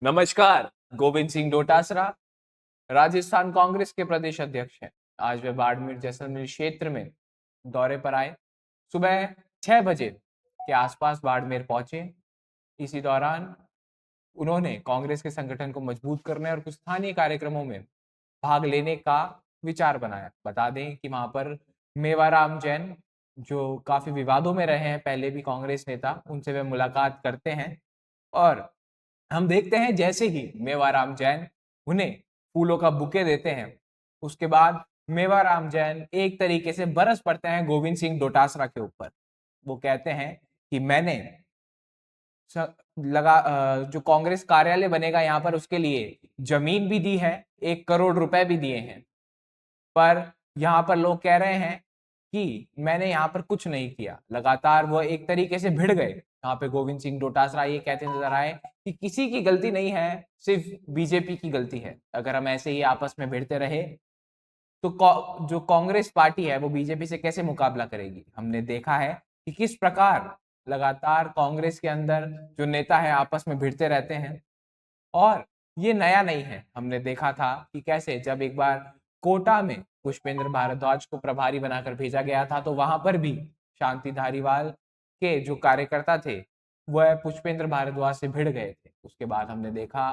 नमस्कार। गोविंद सिंह डोटासरा राजस्थान कांग्रेस के प्रदेश अध्यक्ष हैं। आज वे बाड़मेर जैसलमेर क्षेत्र में दौरे पर आए। सुबह 6 बजे के आसपास बाड़मेर पहुंचे। इसी दौरान उन्होंने कांग्रेस के संगठन को मजबूत करने और कुछ स्थानीय कार्यक्रमों में भाग लेने का विचार बनाया। बता दें कि वहां पर मेवाराम जैन, जो काफी विवादों में रहे हैं, पहले भी कांग्रेस नेता, उनसे वे मुलाकात करते हैं। और हम देखते हैं जैसे ही मेवाराम जैन उन्हें फूलों का बुके देते हैं, उसके बाद मेवाराम जैन एक तरीके से बरस पड़ते हैं गोविंद सिंह डोटासरा के ऊपर। वो कहते हैं कि मैंने जो कांग्रेस कार्यालय बनेगा यहाँ पर, उसके लिए जमीन भी दी है, 1 करोड़ रुपए भी दिए हैं, पर यहाँ पर लोग कह रहे हैं कि मैंने यहाँ पर कुछ नहीं किया। लगातार वो एक तरीके से भिड़ गए। यहाँ पे गोविंद सिंह डोटासरा ये कहते नजर आए कि किसी की गलती नहीं है, सिर्फ बीजेपी की गलती है। अगर हम ऐसे ही आपस में भिड़ते रहे तो जो कांग्रेस पार्टी है वो बीजेपी से कैसे मुकाबला करेगी। हमने देखा है कि किस प्रकार लगातार कांग्रेस के अंदर जो नेता है आपस में भिड़ते रहते हैं, और ये नया नहीं है। हमने देखा था कि कैसे जब एक बार कोटा में पुष्पेंद्र भारद्वाज को प्रभारी बनाकर भेजा गया था, तो वहां पर भी शांति धारीवाल के जो कार्यकर्ता थे वह पुष्पेंद्र भारद्वाज से भिड़ गए थे। उसके बाद हमने देखा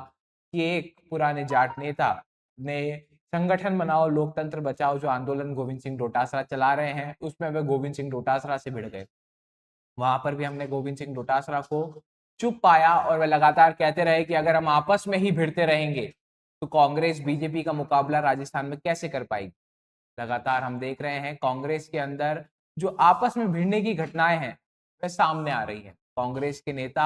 कि एक पुराने जाट नेता ने संगठन बनाओ लोकतंत्र बचाओ, जो आंदोलन गोविंद सिंह डोटासरा चला रहे हैं, उसमें वे गोविंद सिंह डोटासरा से भिड़ गए। वहां पर भी हमने गोविंद सिंह डोटासरा को चुप पाया, और वे लगातार कहते रहे कि अगर हम आपस में ही भिड़ते रहेंगे तो कांग्रेस बीजेपी का मुकाबला राजस्थान में कैसे कर पाएगी। लगातार हम देख रहे हैं कांग्रेस के अंदर जो आपस में भिड़ने की घटनाएं हैं वह सामने आ रही है। कांग्रेस के नेता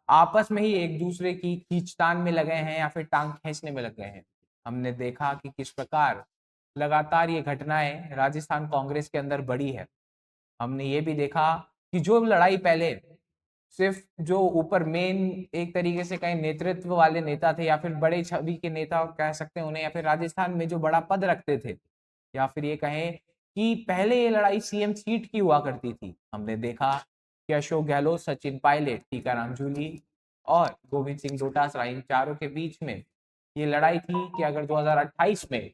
आपस में ही एक दूसरे की खींचतान में लगे हैं या फिर टांग खींचने में लगे हैं। हमने देखा कि किस प्रकार लगातार ये घटनाएं राजस्थान कांग्रेस के अंदर बढ़ी है। हमने ये भी देखा कि जो लड़ाई पहले सिर्फ जो ऊपर मेन एक तरीके से कहीं नेतृत्व वाले नेता थे, या फिर बड़े छवि के नेता कह सकते हैं उन्हें, या फिर राजस्थान में जो बड़ा पद रखते थे, या फिर ये कहें कि पहले ये लड़ाई सीएम सीट की हुआ करती थी। हमने देखा कि अशोक गहलोत, सचिन पायलट, टीकाराम जूली और गोविंद सिंह डोटासरा, इन चारों के बीच में ये लड़ाई थी कि अगर 2028 में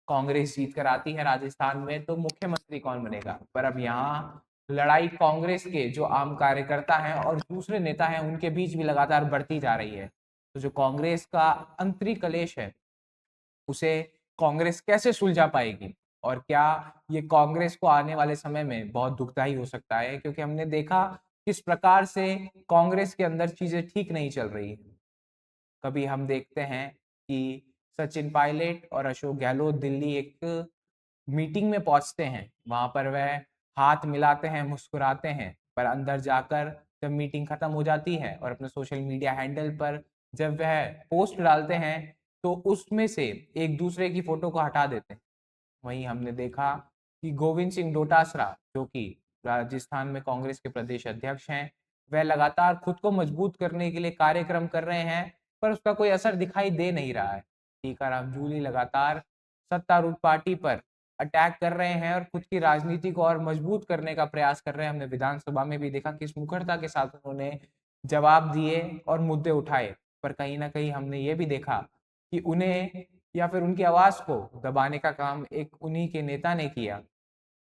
कांग्रेस जीत कर आती है राजस्थान में तो मुख्यमंत्री कौन बनेगा। पर अब यहाँ लड़ाई कांग्रेस के जो आम कार्यकर्ता हैं और दूसरे नेता हैं उनके बीच भी लगातार बढ़ती जा रही है। तो जो कांग्रेस का आंतरिक कलेश है उसे कांग्रेस कैसे सुलझा पाएगी, और क्या ये कांग्रेस को आने वाले समय में बहुत दुखदाई हो सकता है, क्योंकि हमने देखा किस प्रकार से कांग्रेस के अंदर चीजें ठीक नहीं चल रही है। कभी हम देखते हैं कि सचिन पायलट और अशोक गहलोत दिल्ली एक मीटिंग में पहुंचते हैं, वहां पर वह हाथ मिलाते हैं, मुस्कुराते हैं, पर अंदर जाकर जब मीटिंग खत्म हो जाती है और अपने सोशल मीडिया हैंडल पर जब वह पोस्ट डालते हैं तो उसमें से एक दूसरे की फोटो को हटा देते हैं। वहीं हमने देखा कि गोविंद सिंह डोटासरा, जो कि राजस्थान में कांग्रेस के प्रदेश अध्यक्ष हैं, वह लगातार खुद को मजबूत करने के लिए कार्यक्रम कर रहे हैं, पर उसका कोई असर दिखाई दे नहीं रहा है। टीकाराम जूली लगातार सत्तारूढ़ पार्टी पर अटैक कर रहे हैं और खुद की राजनीति को और मजबूत करने का प्रयास कर रहे हैं। हमने विधानसभा में भी देखा किस मुखरता के साथ उन्होंने जवाब दिए और मुद्दे उठाए, पर कहीं ना कहीं हमने ये भी देखा कि उन्हें या फिर उनकी आवाज को दबाने का काम एक उन्हीं के नेता ने किया,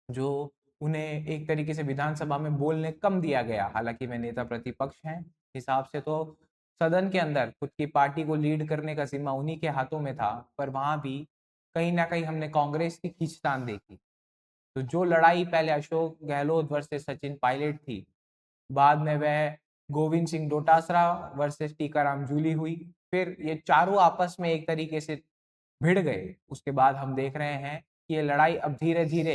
जो उन्हें एक तरीके से विधानसभा में बोलने कम दिया गया। हालांकि वे नेता प्रतिपक्ष हैं, हिसाब से तो सदन के अंदर खुद की पार्टी को लीड करने का जिम्मा उन्हीं के हाथों में था, पर वहां भी कहीं ना कहीं हमने कांग्रेस की खींचतान देखी। तो जो लड़ाई पहले अशोक गहलोत वर्सेस सचिन पायलट थी, बाद में वह गोविंद सिंह डोटासरा वर्सेस टीकाराम जूली हुई, फिर ये चारों आपस में एक तरीके से भिड़ गए। उसके बाद हम देख रहे हैं कि ये लड़ाई अब धीरे धीरे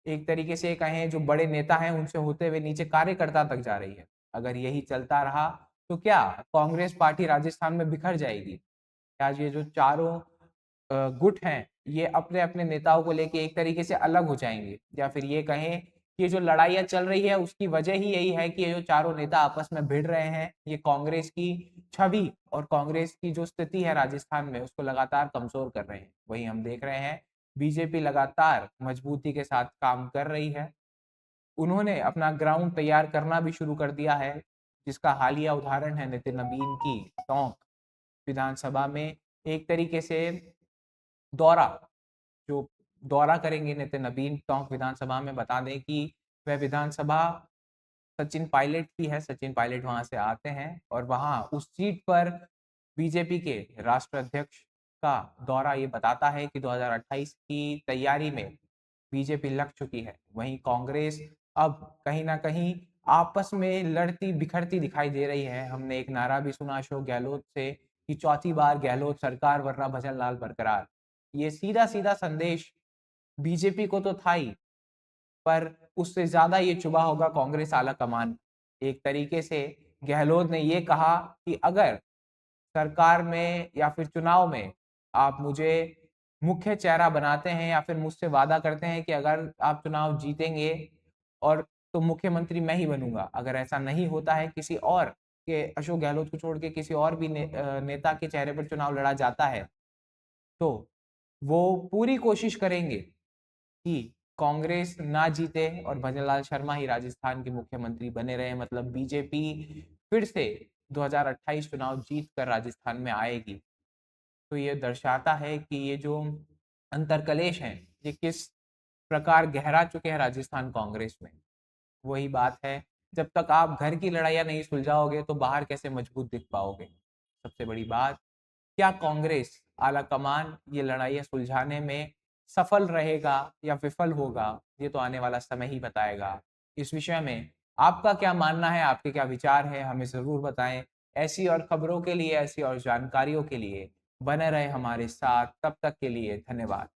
एक तरीके से कहें जो बड़े नेता हैं उनसे होते हुए नीचे कार्यकर्ता तक जा रही है। अगर यही चलता रहा तो क्या कांग्रेस पार्टी राजस्थान में बिखर जाएगी? आज ये जो चारों गुट हैं ये अपने अपने नेताओं को लेके एक तरीके से अलग हो जाएंगे, या फिर ये कहें कि ये जो लड़ाइयाँ चल रही है उसकी वजह ही यही है कि ये जो चारों नेता आपस में भिड़ रहे हैं, ये कांग्रेस की छवि और कांग्रेस की जो स्थिति है राजस्थान में उसको लगातार कमजोर कर रहे हैं। वही हम देख रहे हैं बीजेपी लगातार मजबूती के साथ काम कर रही है। उन्होंने अपना ग्राउंड तैयार करना भी शुरू कर दिया है, जिसका हालिया उदाहरण है नितिन नबीन की टोंक। विधानसभा में एक तरीके से दौरा जो दौरा करेंगे नितिन नवीन टोंक विधानसभा में। बता दें कि वह विधानसभा सचिन पायलट की है, सचिन पायलट वहां से आते हैं और वहां उस सीट पर बीजेपी के राष्ट्रीय अध्यक्ष का दौरा ये बताता है कि 2028 की तैयारी में बीजेपी लग चुकी है। वहीं कांग्रेस अब कहीं ना कहीं आपस में लड़ती बिखरती दिखाई दे रही है। हमने एक नारा भी सुना अशोक गहलोत से कि चौथी बार गहलोत सरकार वरना भजन लाल बरकरार। ये सीधा सीधा संदेश बीजेपी को तो था ही, पर उससे ज्यादा ये चुभा होगा कांग्रेस आला कमान। एक तरीके से गहलोत ने ये कहा कि अगर सरकार में या फिर चुनाव में आप मुझे मुख्य चेहरा बनाते हैं या फिर मुझसे वादा करते हैं कि अगर आप चुनाव जीतेंगे और तो मुख्यमंत्री मैं ही बनूंगा। अगर ऐसा नहीं होता है, किसी और के अशोक गहलोत को छोड़ के किसी और भी नेता के चेहरे पर चुनाव लड़ा जाता है, तो वो पूरी कोशिश करेंगे कि कांग्रेस ना जीते और भजनलाल शर्मा ही राजस्थान के मुख्यमंत्री बने रहे। मतलब बीजेपी फिर से 2028 चुनाव जीत कर राजस्थान में आएगी। तो ये दर्शाता है कि ये जो अंतरकलेश हैं ये किस प्रकार गहरा चुके हैं राजस्थान कांग्रेस में। वही बात है, जब तक आप घर की लड़ाइयाँ नहीं सुलझाओगे तो बाहर कैसे मजबूत दिख पाओगे। सबसे बड़ी बात, क्या कांग्रेस आला कमान ये लड़ाइयाँ सुलझाने में सफल रहेगा या विफल होगा, ये तो आने वाला समय ही बताएगा। इस विषय में आपका क्या मानना है, आपके क्या विचार है, हमें ज़रूर बताएं। ऐसी और खबरों के लिए, ऐसी और जानकारियों के लिए बने रहे हमारे साथ। तब तक के लिए धन्यवाद।